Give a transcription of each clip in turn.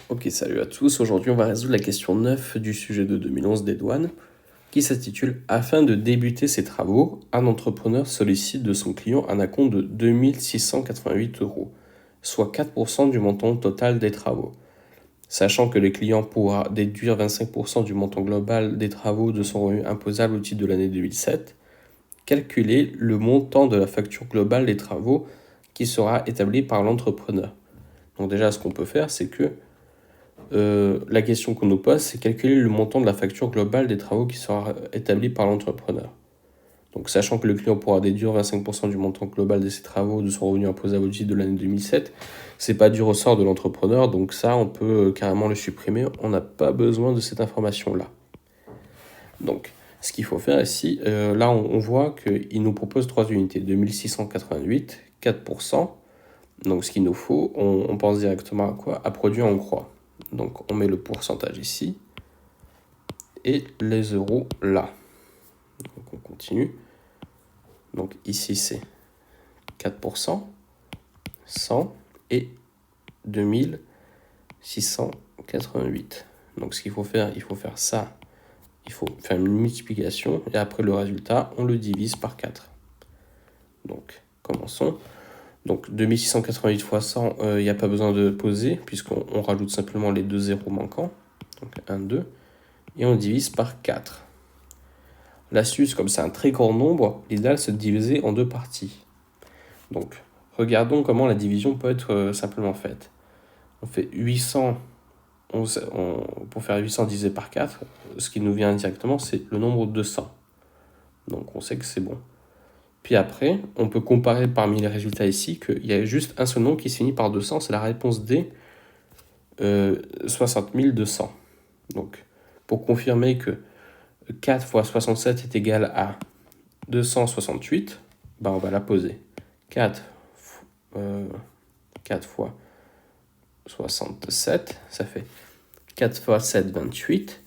Ok, salut à tous. Aujourd'hui, on va résoudre la question 9 du sujet de 2011 des douanes, qui s'intitule « Afin de débuter ses travaux, un entrepreneur sollicite de son client un acompte de 2688 €, soit 4% du montant total des travaux. Sachant que le client pourra déduire 25% du montant global des travaux de son revenu imposable au titre de l'année 2007, calculez le montant de la facture globale des travaux qui sera établi par l'entrepreneur. » Donc déjà, ce qu'on peut faire, c'est que la question qu'on nous pose, c'est calculer le montant de la facture globale des travaux qui sera établi par l'entrepreneur. Donc, sachant que le client pourra déduire 25% du montant global de ses travaux de son revenu imposable au titre de l'année 2007, c'est pas du ressort de l'entrepreneur, donc ça, on peut carrément le supprimer. On n'a pas besoin de cette information-là. Donc, ce qu'il faut faire ici, là, on voit qu'il nous propose 3 unités, 2688, 4%. Donc, ce qu'il nous faut, on pense directement à quoi? À produit en croix. Donc, on met le pourcentage ici et les euros là. Donc, on continue. Donc, ici, c'est 4%, 100 et 2688. Donc, ce qu'il faut faire, il faut faire ça. Il faut faire une multiplication et après le résultat, on le divise par 4. Donc, commençons. Donc 2688 fois 100, il n'y a pas besoin de poser puisqu'on rajoute simplement les deux zéros manquants. Donc 1, 2. Et on divise par 4. L'astuce, comme c'est un très grand nombre, l'idéal c'est de diviser en deux parties. Donc regardons comment la division peut être simplement faite. On fait 800, pour faire 800 divisé par 4, ce qui nous vient directement c'est le nombre 200. Donc on sait que c'est bon. Puis après, on peut comparer parmi les résultats ici qu'il y a juste un seul nombre qui se finit par 200, c'est la réponse D, 60 200. Donc, pour confirmer que 4 fois 67 est égal à 268, ben on va la poser. 4 fois 67, ça fait 4 fois 7, 28.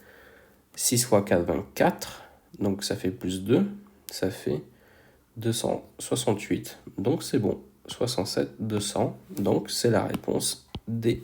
6 fois 4, 24. Donc ça fait plus 2, ça fait 268. Donc c'est bon. 67, 200. Donc c'est la réponse D.